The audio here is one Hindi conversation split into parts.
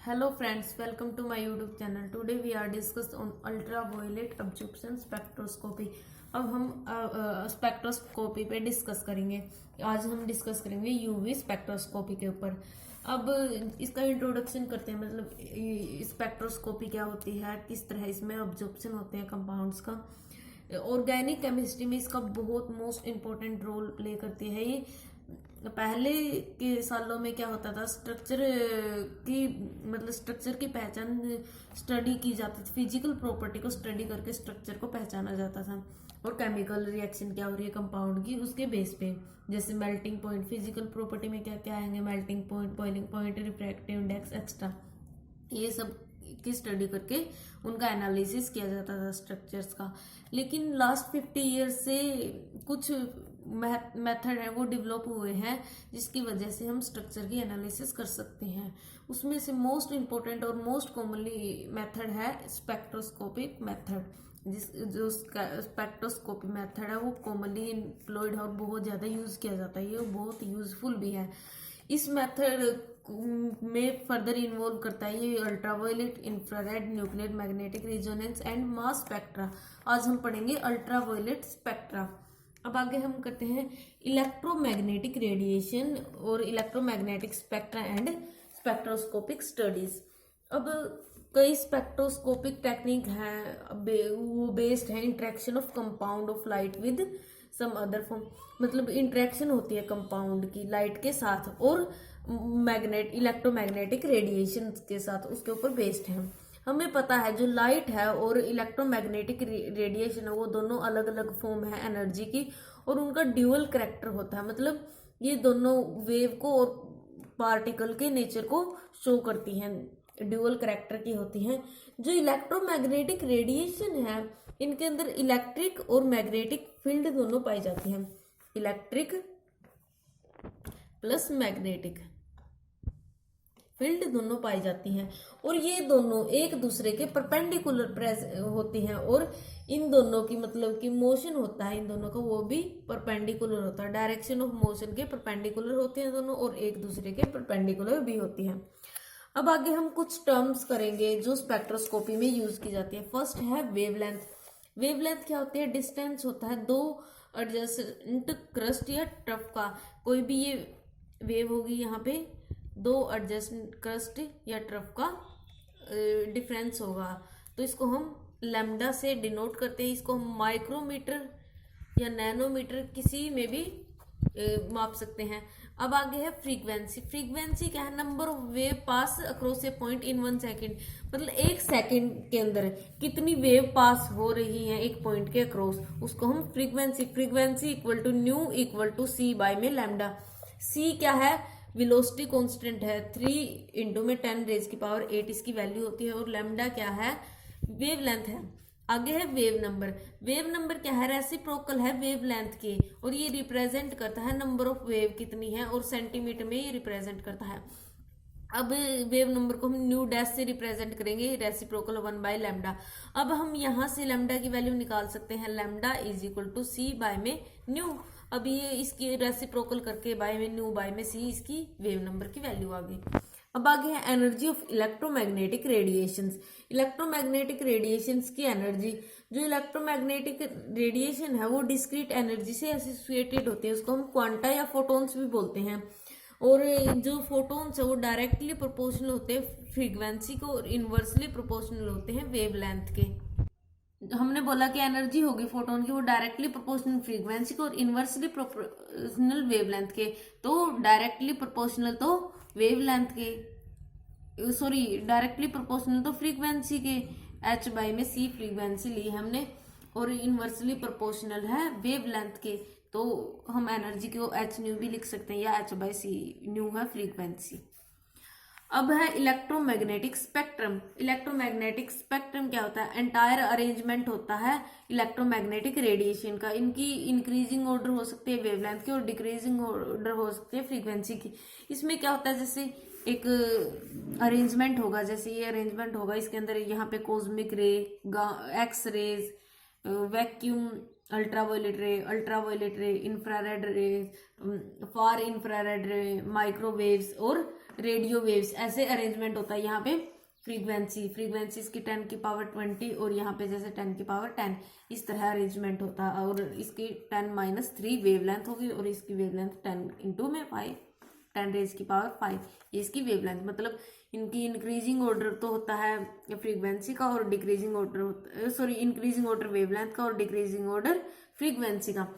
Hello friends, welcome to my YouTube channel. Today we are discuss on ultraviolet absorption spectroscopy. अब हम स्पेक्ट्रोस्कोपी पे डिस्कस करेंगे। आज हम डिस्कस करेंगे यूवी स्पेक्ट्रोस्कोपी के ऊपर। अब इसका इंट्रोडक्शन करते हैं, मतलब स्पेक्ट्रोस्कोपी क्या होती है, किस तरह इसमें अब्जॉर्प्शन होते हैं कंपाउंड्स का। ऑर्गेनिक केमिस्ट्री में इसका बहुत मोस्ट इम्पोर्टेंट रोल प्ले करती है ये। पहले के सालों में क्या होता था, स्ट्रक्चर की पहचान स्टडी की जाती थी, फिजिकल प्रॉपर्टी को स्टडी करके स्ट्रक्चर को पहचाना जाता था, और केमिकल रिएक्शन क्या हो रही है कंपाउंड की उसके बेस पे। जैसे मेल्टिंग पॉइंट, फिजिकल प्रॉपर्टी में क्या क्या आएंगे, melting point, boiling point, refractive index extra, ये सब की स्टडी करके उनका एनालिसिस किया जाता था स्ट्रक्चर्स का। लेकिन लास्ट 50 ईयर्स से कुछ मेथड है वो डेवलप हुए हैं जिसकी वजह से हम स्ट्रक्चर की एनालिसिस कर सकते हैं। उसमें से मोस्ट इम्पोर्टेंट और मोस्ट कॉमनली मेथड है स्पेक्ट्रोस्कोपिक मेथड। जो स्पेक्ट्रोस्कोपी मेथड है वो कॉमनली इम्प्लॉयड है और बहुत ज़्यादा यूज़ किया जाता है, ये बहुत यूजफुल भी है। इस मेथड में फर्दर इन्वॉल्व करता है ये ultraviolet, infrared, nuclear magnetic resonance and mass spectra. आज हम पढ़ेंगे अल्ट्रावायलेट स्पेक्ट्रा। अब आगे हम करते हैं इलेक्ट्रोमैग्नेटिक रेडिएशन और electromagnetic spectra and spectroscopic studies. अब कई स्पेक्ट्रोस्कोपिक टेक्निक हैं, वो बेस्ड है interaction of compound of light with some other form, मतलब इंटरेक्शन होती है कंपाउंड की लाइट के साथ और इलेक्ट्रोमैग्नेटिक रेडिएशन के साथ, उसके ऊपर बेस्ड है। हमें पता है जो लाइट है और इलेक्ट्रोमैग्नेटिक रेडिएशन है वो दोनों अलग अलग फॉर्म है एनर्जी की, और उनका ड्यूअल करैक्टर होता है, मतलब ये दोनों वेव को और पार्टिकल के नेचर को शो करती हैं, ड्यूअल करैक्टर की होती हैं। जो इलेक्ट्रोमैग्नेटिक रेडिएशन है इनके अंदर इलेक्ट्रिक और मैग्नेटिक फील्ड दोनों पाई जाती हैं, इलेक्ट्रिक प्लस मैग्नेटिक फील्ड दोनों पाई जाती हैं, और ये दोनों एक दूसरे के परपेंडिकुलर होती हैं, और इन दोनों की मतलब कि मोशन होता है इन दोनों का वो भी परपेंडिकुलर होता है, डायरेक्शन ऑफ मोशन के परपेंडिकुलर होते हैं दोनों और एक दूसरे के परपेंडिकुलर भी होती हैं। अब आगे हम कुछ टर्म्स करेंगे जो स्पेक्ट्रोस्कोपी में यूज की जाती है। फर्स्ट है वेवलेंथ। वेवलेंथ क्या होती है, डिस्टेंस होता है दो एडजेसेंट क्रस्ट या ट्रफ का, कोई भी ये वेव होगी यहाँ पे दो एडजेसेंट क्रस्ट या ट्रफ का डिफरेंस होगा, तो इसको हम लैम्डा से डिनोट करते हैं। इसको हम माइक्रोमीटर या नैनोमीटर किसी में भी माप सकते हैं। अब आगे है फ्रीक्वेंसी। फ्रीक्वेंसी क्या है, number of wave pass across A point in 1 second, मतलब एक सेकेंड के अंदर कितनी वेव पास हो रही है एक पॉइंट के अक्रॉस, उसको हम frequency equal to new equal to c by में लैम्डा। सी क्या है, वेलोसिटी कांस्टेंट है, 3 इंटू में 10 रेज की पावर 8 इसकी वैल्यू होती है, और लैम्डा क्या है, वेवलेंथ है। आगे है वेव नंबर। वेव नंबर क्या है, रेसिप्रोकल है वेवलेंथ के, और ये रिप्रेजेंट करता है नंबर ऑफ वेव कितनी है, और सेंटीमीटर में ये रिप्रेजेंट करता है। अब वेव नंबर को हम न्यू डैश से रिप्रेजेंट करेंगे, रेसिप्रोकल 1 बाय लैम्डा। अब हम यहाँ से लैम्डा की वैल्यू निकाल सकते हैं, lambda is equal to c by में न्यू। अब ये इसकी रेसिप्रोकल करके बाय में न्यू बाय में सी, इसकी वेव नंबर की वैल्यू आ गई। अब आगे है energy of electromagnetic radiations. Electromagnetic radiations की एनर्जी, जो इलेक्ट्रोमैग्नेटिक रेडिएशन है वो डिस्क्रीट एनर्जी से एसोसिएटेड होते हैं, उसको हम क्वांटा या फोटॉन्स भी बोलते हैं, और जो फोटॉन्स है वो डायरेक्टली प्रोपोर्शनल होते हैं फ्रीक्वेंसी को और इनवर्सली प्रोपोर्शनल होते हैं वेवलेंथ के। हमने बोला कि एनर्जी होगी फोटोन की वो डायरेक्टली प्रोपोर्शनल फ्रीक्वेंसी को और इनवर्सली प्रोपोर्शनल वेवलेंथ के, तो डायरेक्टली प्रोपोर्शनल तो वेवलेंथ के, सॉरी डायरेक्टली प्रोपोर्शनल तो फ्रीक्वेंसी के, h बाई में c फ्रीक्वेंसी ली हमने, और इनवर्सली प्रोपोर्शनल है वेवलेंथ के, तो हम एनर्जी को h न्यू भी लिख सकते हैं, या h बाई c न्यू है फ्रीक्वेंसी। अब है इलेक्ट्रोमैग्नेटिक स्पेक्ट्रम। इलेक्ट्रोमैग्नेटिक स्पेक्ट्रम क्या होता है, एंटायर अरेंजमेंट होता है इलेक्ट्रोमैग्नेटिक रेडिएशन का। इनकी इंक्रीजिंग ऑर्डर हो सकती है वेवलेंथ की और डिक्रीजिंग ऑर्डर हो सकती है फ्रीक्वेंसी की। इसमें क्या होता है, जैसे एक अरेंजमेंट होगा, जैसे ये अरेंजमेंट होगा, इसके अंदर यहाँ पे cosmic ray, X rays, vacuum, ultraviolet ray, infrared ray, far infrared ray, microwaves और रेडियो वेव्स, ऐसे अरेंजमेंट होता है। यहाँ पे फ्रीक्वेंसी इसकी 10 की पावर 20 और यहाँ पे जैसे 10 की पावर 10, इस तरह अरेंजमेंट होता है। और इसकी 10-3 वेवलेंथ होगी और इसकी वेवलेंथ 10 इंटू में 5, 10 रेज की पावर 5, ये इसकी वेवलेंथ। मतलब इनकी इंक्रीजिंग ऑर्डर तो होता है फ्रीक्वेंसी का और decreasing order, sorry increasing order wavelength का और डिक्रीजिंग ऑर्डर फ्रीक्वेंसी का।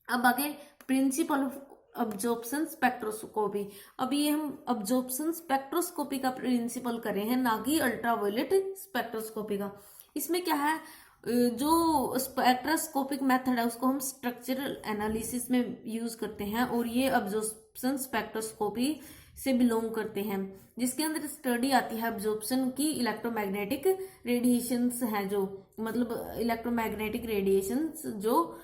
अब आगे प्रिंसिपल ऑफ अब्जॉर्प्शन स्पेक्ट्रोस्कोपी। अब ये हम अब्जॉर्प्शन स्पेक्ट्रोस्कोपी का प्रिंसिपल कर रहे हैं, ना कि अल्ट्रावायलेट स्पेक्ट्रोस्कोपी का। इसमें क्या है, जो स्पेक्ट्रोस्कोपिक मेथड है उसको हम स्ट्रक्चरल एनालिसिस में यूज करते हैं और ये अब्जॉर्प्शन स्पेक्ट्रोस्कोपी से बिलोंग करते हैं, जिसके अंदर स्टडी आती है अब्जॉर्प्शन की इलेक्ट्रोमैग्नेटिक रेडिएशंस हैं, जो मतलब इलेक्ट्रोमैग्नेटिक रेडिएशंस जो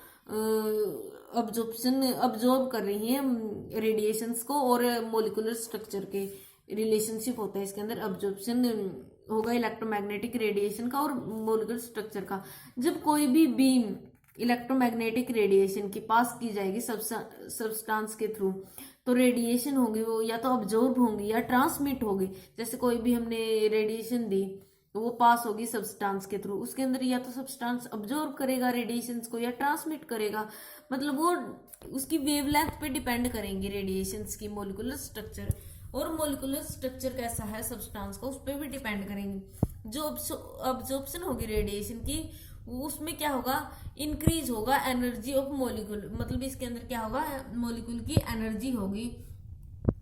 अब्जॉर्ब कर रही हैं रेडिएशंस को, और मोलिकुलर स्ट्रक्चर के रिलेशनशिप होता है इसके अंदर। अब्जॉर्प्शन होगा इलेक्ट्रोमैग्नेटिक रेडिएशन का और मोलिकुलर स्ट्रक्चर का। जब कोई भी बीम इलेक्ट्रोमैग्नेटिक रेडिएशन की पास की जाएगी सब्सटेंस के थ्रू, तो रेडिएशन होगी वो या तो अब्जॉर्ब होंगी या ट्रांसमिट होगी। जैसे कोई भी हमने रेडिएशन दी तो वो पास होगी सब्सटेंस के थ्रू, उसके अंदर या तो सब्सटेंस अब्जॉर्ब करेगा रेडिएशंस को या ट्रांसमिट करेगा। मतलब वो उसकी वेवलेंथ पे डिपेंड करेंगी रेडिएशंस की मॉलिक्यूलर स्ट्रक्चर, और मॉलिक्यूलर स्ट्रक्चर कैसा है सब्सटेंस का उस पर भी डिपेंड करेंगी। जो अब्जॉर्प्शन होगी रेडिएशन की उसमें क्या होगा, इंक्रीज होगा एनर्जी ऑफ मॉलिक्यूल। मतलब इसके अंदर क्या होगा, मॉलिक्यूल की एनर्जी होगी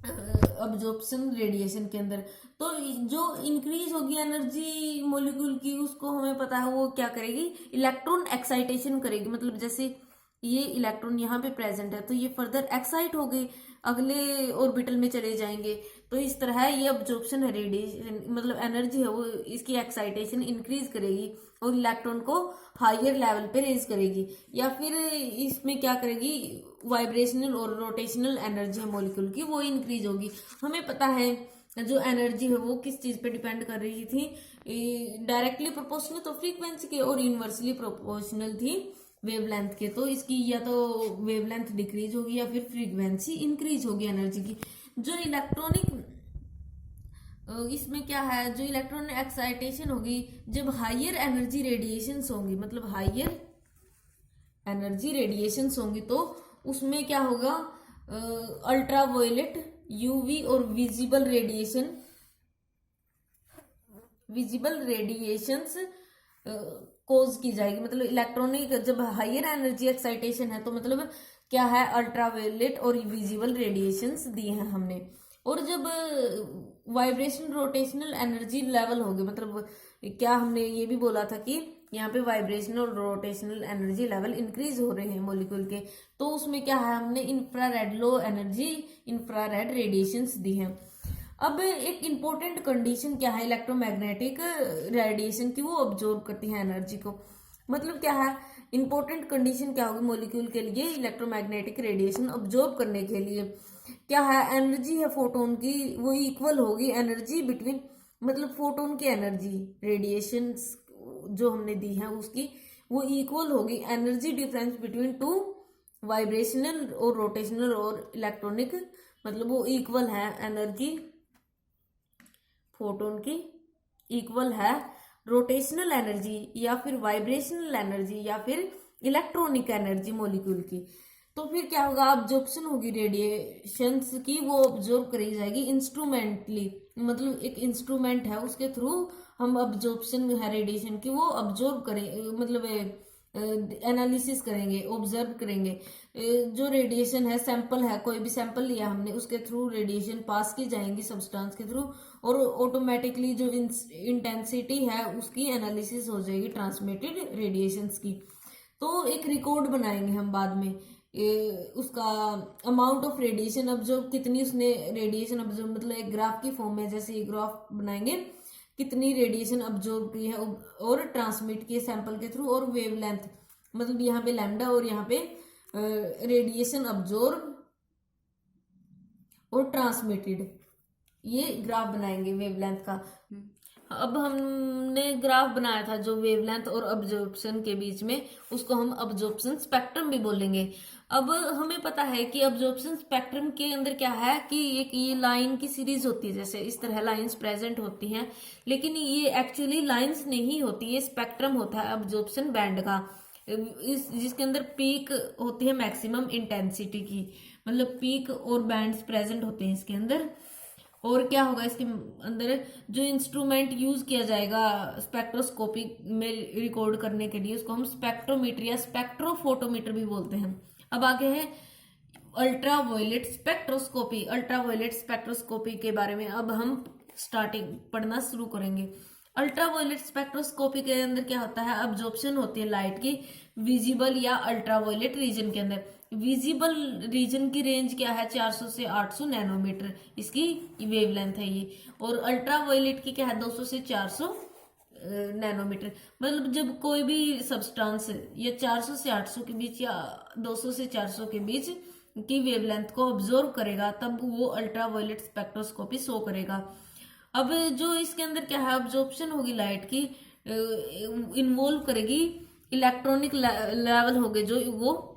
अब्जॉर्प्शन रेडिएशन के अंदर। तो जो इंक्रीज होगी एनर्जी मॉलिक्यूल की, उसको हमें पता है वो क्या करेगी, इलेक्ट्रॉन एक्साइटेशन करेगी। मतलब जैसे ये इलेक्ट्रॉन यहाँ पे प्रेजेंट है तो ये फर्दर एक्साइट हो गए, अगले ऑर्बिटल में चले जाएंगे। तो इस तरह ये अब्जॉर्प्शन है रेडिएशन, मतलब एनर्जी है वो इसकी एक्साइटेशन इंक्रीज करेगी और इलेक्ट्रॉन को हायर लेवल पे रेज करेगी। या फिर इसमें क्या करेगी, वाइब्रेशनल और रोटेशनल एनर्जी है मॉलिक्यूल की वो इंक्रीज होगी। हमें पता है जो एनर्जी है वो किस चीज पे डिपेंड कर रही थी, डायरेक्टली प्रोपोर्शनल तो फ्रीक्वेंसी के और इनवर्सली प्रोपोर्शनल थी वेवलेंथ के। तो इसकी या तो वेवलेंथ डिक्रीज होगी या फिर फ्रीक्वेंसी इंक्रीज होगी एनर्जी की। जो इलेक्ट्रॉनिक इसमें क्या है, जो इलेक्ट्रॉनिक एक्साइटेशन होगी जब हायर एनर्जी रेडिएशंस होंगी, मतलब हायर एनर्जी रेडिएशंस होंगी, तो उसमें क्या होगा, अल्ट्रावायलेट, यूवी और विजिबल रेडिएशंस कोज की जाएगी। मतलब इलेक्ट्रॉनिक जब हायर एनर्जी एक्साइटेशन है तो मतलब क्या है, अल्ट्रावायलेट और विजिबल रेडिएशंस दिए हैं हमने। और जब वाइब्रेशन रोटेशनल एनर्जी लेवल होगी, मतलब क्या हमने ये भी बोला था कि यहाँ पे वाइब्रेशनल और रोटेशनल एनर्जी लेवल इंक्रीज हो रहे हैं मॉलिक्यूल के, तो उसमें क्या है, हमने infrared low energy infrared radiations दी हैं। अब एक इम्पोर्टेंट कंडीशन क्या है इलेक्ट्रोमैग्नेटिक रेडिएशन की, वो ऑब्जॉर्व करती है एनर्जी को। मतलब क्या है, इंपॉर्टेंट कंडीशन क्या होगी मॉलिक्यूल के लिए इलेक्ट्रोमैग्नेटिक रेडिएशन ऑब्जॉर्व करने के लिए, क्या है, एनर्जी है फोटोन की वो इक्वल होगी एनर्जी बिटवीन, मतलब फोटोन की एनर्जी रेडिएशन जो हमने दी है उसकी वो इक्वल होगी energy difference between two vibrational और रोटेशनल और इलेक्ट्रॉनिक, मतलब वो इक्वल है एनर्जी फोटोन की इक्वल है रोटेशनल एनर्जी या फिर वाइब्रेशनल एनर्जी या फिर इलेक्ट्रॉनिक एनर्जी मॉलिक्यूल की। तो फिर क्या होगा, अब्जॉर्प्शन होगी रेडिएशंस की, वो ऑब्जॉर्व करी जाएगी इंस्ट्रूमेंटली, मतलब एक इंस्ट्रूमेंट है उसके थ्रू हम अब्जॉर्प्शन है रेडिएशन की वो ऑब्जॉर्व करें, मतलब एनालिसिस करेंगे, ऑब्जर्व करेंगे। जो रेडिएशन है, सैंपल है, कोई भी सैंपल लिया हमने, उसके थ्रू रेडिएशन पास की जाएंगी सब्सटेंस के थ्रू, और ऑटोमेटिकली जो इंटेंसिटी है उसकी एनालिसिस हो जाएगी ट्रांसमिटेड रेडिएशंस की। तो एक रिकॉर्ड बनाएंगे हम बाद में उसका अमाउंट ऑफ रेडिएशन ऑब्जर्व, कितनी उसने रेडिएशन ऑब्जर्व, मतलब एक ग्राफ की फॉर्म में, जैसे ये ग्राफ बनाएंगे कितनी रेडिएशन ऑब्जर्व की है और ट्रांसमिट की सैंपल के थ्रू, और वेवलेंथ, मतलब यहाँ पे लैम्डा और यहाँ पे रेडिएशन ऑब्जर्व और ट्रांसमिटेड, ये ग्राफ बनाएंगे वेवलेंथ का। अब हमने ग्राफ बनाया था जो वेवलेंथ और अब्जॉर्प्शन के बीच में, उसको हम अब्जॉर्प्शन स्पेक्ट्रम भी बोलेंगे। अब हमें पता है कि अब्जॉर्प्शन स्पेक्ट्रम के अंदर क्या है कि एक ये लाइन की सीरीज होती है, जैसे इस तरह लाइंस प्रेजेंट होती हैं, लेकिन ये एक्चुअली लाइंस नहीं होती, ये स्पेक्ट्रम होता है अब्जॉर्प्शन बैंड का, जिसके अंदर पीक होती है मैक्सिमम इंटेंसिटी की, मतलब पीक और बैंड्स प्रेजेंट होते हैं इसके अंदर। और क्या होगा इसके अंदर, जो इंस्ट्रूमेंट यूज किया जाएगा स्पेक्ट्रोस्कोपी में रिकॉर्ड करने के लिए, उसको हम स्पेक्ट्रोमीटर या स्पेक्ट्रोफोटोमीटर भी बोलते हैं। अब आगे है अल्ट्रावायलेट स्पेक्ट्रोस्कोपी। अल्ट्रावायलेट स्पेक्ट्रोस्कोपी के बारे में अब हम स्टार्टिंग पढ़ना शुरू करेंगे। अल्ट्रावायलेट स्पेक्ट्रोस्कोपी के अंदर क्या होता है, अब्जॉर्प्शन होती है लाइट की विजिबल या अल्ट्रावायलेट रीजन के अंदर। विजिबल रीजन की रेंज क्या है, 400 से 800 नैनोमीटर इसकी वेवलेंथ है ये, और अल्ट्रावायलेट की क्या है, 200 से 400 नैनोमीटर। मतलब जब कोई भी सब्सटेंस या 400 से 800 के बीच या 200 से 400 के बीच की वेवलेंथ को ऑब्जर्व करेगा, तब वो अल्ट्रावायलेट स्पेक्ट्रोस्कोपी शो करेगा। अब जो इसके अंदर क्या है, अब्जॉर्प्शन होगी लाइट की, इन्वॉल्व करेगी इलेक्ट्रॉनिक लेवल होंगे जो वो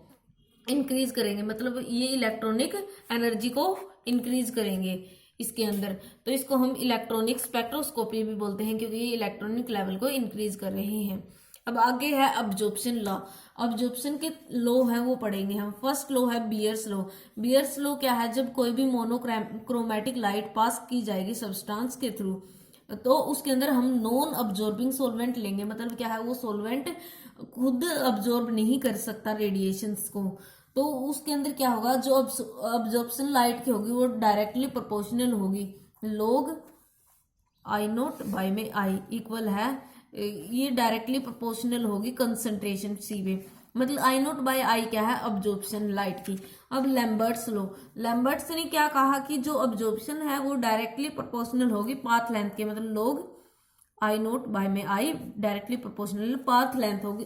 इंक्रीज करेंगे, मतलब ये इलेक्ट्रॉनिक एनर्जी को इंक्रीज करेंगे इसके अंदर, तो इसको हम इलेक्ट्रॉनिक स्पेक्ट्रोस्कोपी भी बोलते हैं, क्योंकि ये इलेक्ट्रॉनिक लेवल को इंक्रीज कर रहे हैं। अब आगे है अब्जॉर्प्शन लॉ। अब्जॉर्प्शन के लॉ है वो पढ़ेंगे हम। फर्स्ट लॉ है बियर्स लॉ। बियर्स लॉ क्या है, जब कोई भी मोनोक्रोमेटिक लाइट पास की जाएगी सब्सटेंस के थ्रू, तो उसके अंदर हम नॉन अब्जॉर्बिंग सोलवेंट लेंगे। मतलब क्या है, वो सोलवेंट खुद अब्जॉर्ब नहीं कर सकता रेडिएशंस को, तो उसके अंदर क्या होगा, जो अब्जॉर्प्शन लाइट की होगी वो डायरेक्टली प्रोपोर्शनल होगी। log आई नोट बाई में आई इक्वल है, ये डायरेक्टली प्रोपोर्शनल होगी कंसंट्रेशन सी में। मतलब आई नोट बाई आई क्या है, अब्जॉर्प्शन लाइट की। अब लैम्बर्ट्स लो, लैम्बर्ट्स ने क्या कहा कि जो अब्जॉर्प्शन है वो डायरेक्टली प्रोपोर्शनल होगी पाथ लेंथ के, मतलब log आई नोट बाय में I directly proportional path length होगी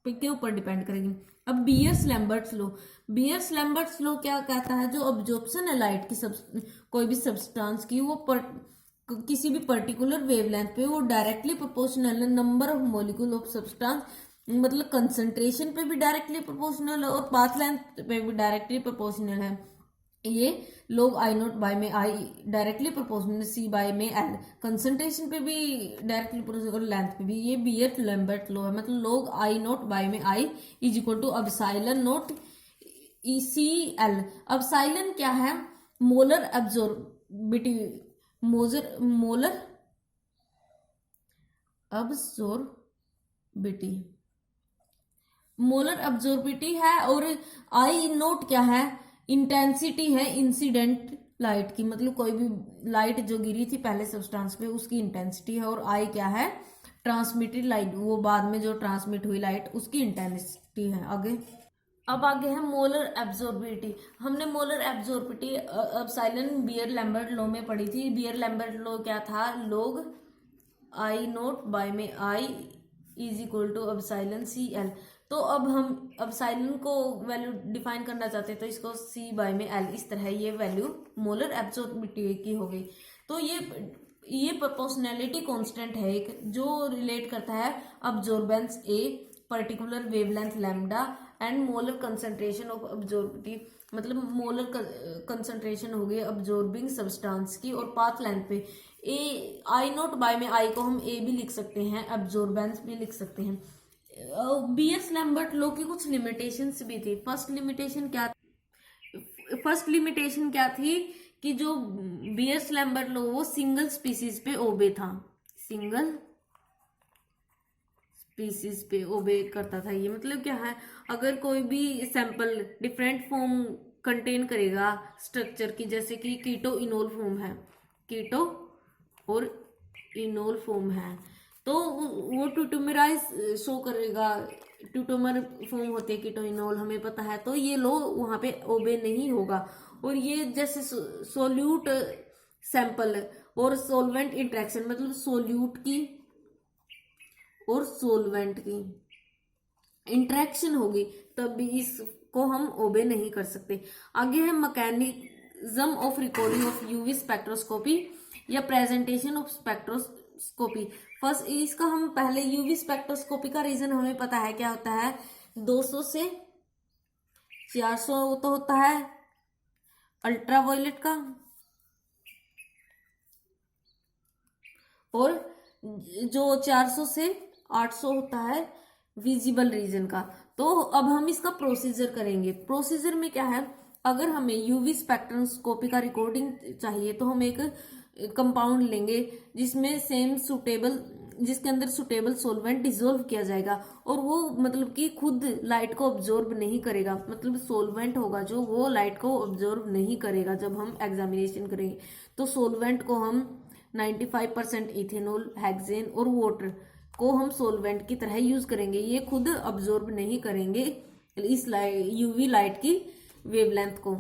के ऊपर डिपेंड करेगी। अब बियर्स लैम्बर्ट्स लो, बियर्स लैम्बर्ट्स लो क्या कहता है, जो अब्जॉर्प्शन है लाइट की कोई भी सब्सटेंस की, वो किसी भी पर्टिकुलर वेवलेंथ पे वो डायरेक्टली प्रोपोर्शनल है number of molecule of substance, मतलब कंसंट्रेशन पे भी डायरेक्टली प्रोपोर्शनल है और पाथ लेंथ पे भी डायरेक्टली प्रोपोर्शनल है। ये log आई नोट बाय में I directly proportional c by में एल, कंसंट्रेशन पे भी डायरेक्टली प्रोपोर्शनल और लेंथ पे भी। ये बियर लैम्बर्ट लॉ है, मतलब log आई नोट बाय में I is equal to epsilon nought E C L. Epsilon क्या है, molar absorptivity, molar absorptivity, molar absorptivity है, और आई नोट क्या है, इंटेंसिटी है इंसिडेंट लाइट की, मतलब कोई भी लाइट जो गिरी थी पहले सब्सटेंस पे उसकी इंटेंसिटी है, और आई क्या है, ट्रांसमिटेड लाइट, वो बाद में जो ट्रांसमिट हुई लाइट उसकी इंटेंसिटी है। आगे अब आगे है मोलर एब्जॉर्बिटी। हमने molar absorptivity epsilon Beer Lambert law में पढ़ी थी। बियर लैम्बर्ट लॉ क्या था, log आई नोट बाय में I is equal to epsilon C L. तो अब हम एप्सिलॉन को वैल्यू डिफाइन करना चाहते हैं, तो इसको सी बाय में एल, इस तरह ये वैल्यू मोलर एब्जॉर्बिटी की हो गई। तो ये प्रोपोर्शनैलिटी कांस्टेंट है एक, जो रिलेट करता है absorbance A, particular wavelength lambda and molar concentration of absorptivity, मतलब मोलर कंसंट्रेशन हो गई अब्जॉर्बिंग सब्सटेंस की, और पाथ लेंथ पे ए आई नोट बाय में आई को हम ए भी लिख सकते हैं, अब्जॉर्बेंस भी लिख सकते हैं। बियर्स लैम्बर्ट लॉ की कुछ लिमिटेशंस भी थी। फर्स्ट लिमिटेशन क्या थी कि जो बियर्स लैम्बर्ट लॉ वो सिंगल स्पीसीज पे ओबे था, सिंगल स्पीसीज पे ओबे करता था। ये मतलब क्या है, अगर कोई भी सैंपल डिफरेंट फॉर्म कंटेन करेगा स्ट्रक्चर की, जैसे कि कीटो इनोल फॉर्म है, कीटो और इनोल फॉर्म है, तो वो ट्यूटोमेराइज शो करेगा, ट्यूटोमर फॉर्म होते हैं कीटोइनोल, हमें पता है, तो ये लो वहां पे ओबे नहीं होगा। और ये जैसे सोल्यूट सैंपल और सोलवेंट इंट्रैक्शन, मतलब सोल्यूट की और सोलवेंट की इंट्रैक्शन होगी, तब भी इसको हम ओबे नहीं कर सकते। आगे है mechanism of recording of UV spectroscopy या प्रेजेंटेशन ऑफ स्पेक्ट्रोस्कोपी। फर्स्ट इसका हम पहले यूवी स्पेक्ट्रोस्कोपी का रीजन हमें पता है क्या होता है, 200 से 400 तो होता है अल्ट्रावायलेट का, और जो 400 से 800 होता है विजिबल रीजन का। तो अब हम इसका प्रोसीजर करेंगे। प्रोसीजर में क्या है, अगर हमें यूवी स्पेक्ट्रोस्कोपी का रिकॉर्डिंग चाहिए तो हम एक कंपाउंड लेंगे जिसमें जिसके अंदर सुटेबल सॉल्वेंट डिसोल्व किया जाएगा, और वो मतलब कि खुद लाइट को ऑब्जॉर्ब नहीं करेगा, मतलब सॉल्वेंट होगा जो वो लाइट को ऑब्जॉर्ब नहीं करेगा जब हम एग्जामिनेशन करेंगे। तो सॉल्वेंट को हम 95% इथेनॉल, हेक्सेन और वाटर को हम सॉल्वेंट की तरह यूज करेंगे, ये खुद अब्जॉर्ब नहीं करेंगे इस यूवी लाइट की वेवलेंथ को।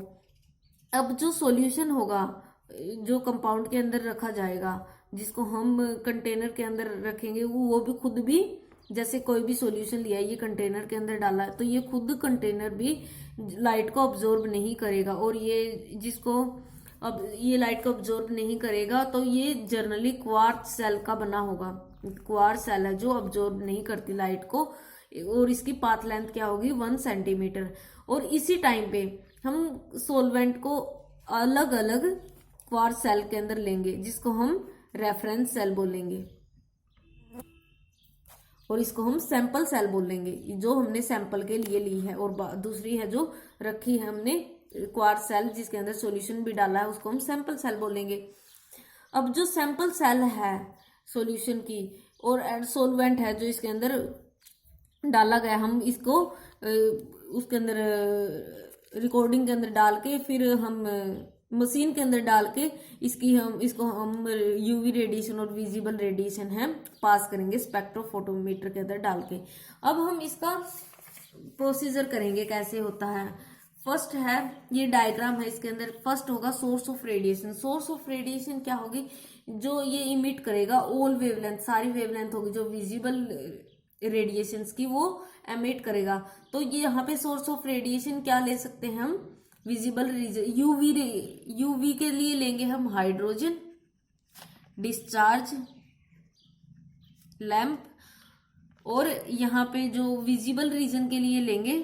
अब जो सॉल्यूशन होगा जो कंपाउंड के अंदर रखा जाएगा, जिसको हम कंटेनर के अंदर रखेंगे, वो भी खुद भी, जैसे कोई भी सॉल्यूशन लिया ये कंटेनर के अंदर डाला तो ये खुद कंटेनर भी लाइट को ऑब्जॉर्ब नहीं करेगा, और अब ये लाइट को ऑब्जॉर्ब नहीं करेगा तो ये जनरली क्वार्ट्ज सेल का बना होगा। क्वार्ट्ज सेल है जो ऑब्जॉर्ब नहीं करती लाइट को, और इसकी पाथ लेंथ क्या होगी 1 सेंटीमीटर। और इसी टाइम पे हम सॉल्वेंट को अलग अलग क्वार्ट्ज सेल के अंदर लेंगे जिसको हम रेफरेंस सेल बोलेंगे, और इसको हम सैंपल सेल बोलेंगे जो हमने सैंपल के लिए ली है, और दूसरी है जो रखी है हमने क्वार्ट्ज सेल जिसके अंदर सॉल्यूशन भी डाला है, उसको हम सैंपल सेल बोलेंगे। अब जो सैंपल सेल है सॉल्यूशन की और सॉल्वेंट है जो इसके अंदर डाला गया, हम इसको उसके अंदर रिकॉर्डिंग के अंदर डाल के फिर हम मशीन के अंदर डाल के इसको हम यूवी रेडिएशन और विजिबल रेडिएशन है पास करेंगे स्पेक्ट्रोफोटोमीटर के अंदर डाल के। अब हम इसका प्रोसीजर करेंगे कैसे होता है। फर्स्ट है, ये डायग्राम है, इसके अंदर फर्स्ट होगा source of radiation. Source of radiation क्या होगी, जो ये इमिट करेगा ऑल वेवलेंथ, सारी वेवलेंथ होगी जो विजिबल रेडिएशंस की वो एमिट करेगा। तो ये यहाँ पे सोर्स ऑफ रेडिएशन क्या ले सकते हैं हम, विजिबल यूवी के लिए लेंगे हम हाइड्रोजन डिस्चार्ज लैंप, और यहाँ पे जो विजिबल रीजन के लिए लेंगे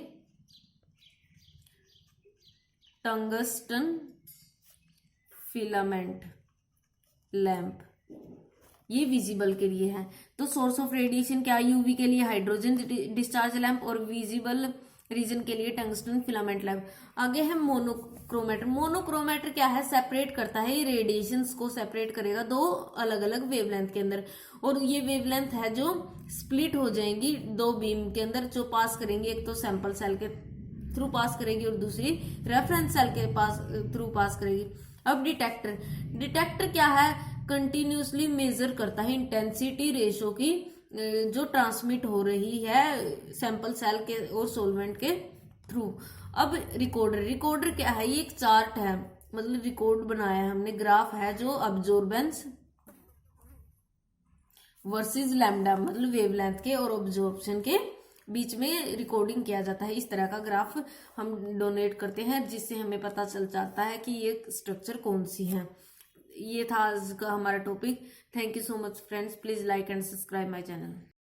टंगस्टन फिलामेंट लैंप, ये विजिबल के लिए है। तो सोर्स ऑफ रेडिएशन क्या, यूवी के लिए हाइड्रोजन डिस्चार्ज लैंप और विजिबल रीजन के लिए टंगस्टन फिलामेंट लैंप। आगे है मोनोक्रोमेटर। मोनोक्रोमेटर क्या है, सेपरेट करता है, ये रेडिएशंस को सेपरेट करेगा दो अलग अलग वेवलेंथ के अंदर, और ये वेवलेंथ है जो स्प्लिट हो जाएंगी दो बीम के अंदर जो पास करेंगी, एक तो सैंपल सेल के थ्रू पास करेगी और दूसरी रेफरेंस सेल के थ्रू पास करेगी। अब डिटेक्टर क्या है, कंटिन्यूसली मेजर करता है इंटेंसिटी रेशो की जो ट्रांसमिट हो रही है सैंपल सेल के और सॉल्वेंट के थ्रू। अब रिकॉर्डर क्या है, ये एक चार्ट है, मतलब रिकॉर्ड बनाया है हमने, ग्राफ है जो अब्जॉर्बेंस वर्सेस लैम्डा, मतलब वेवलेंथ के और ऑब्जॉर्प्शन के बीच में रिकॉर्डिंग किया जाता है। इस तरह का ग्राफ हम डोनेट करते हैं जिससे हमें पता चल जाता है कि ये स्ट्रक्चर कौन सी है। ये था आज का हमारा topic. Thank you so much friends, please like and subscribe my channel.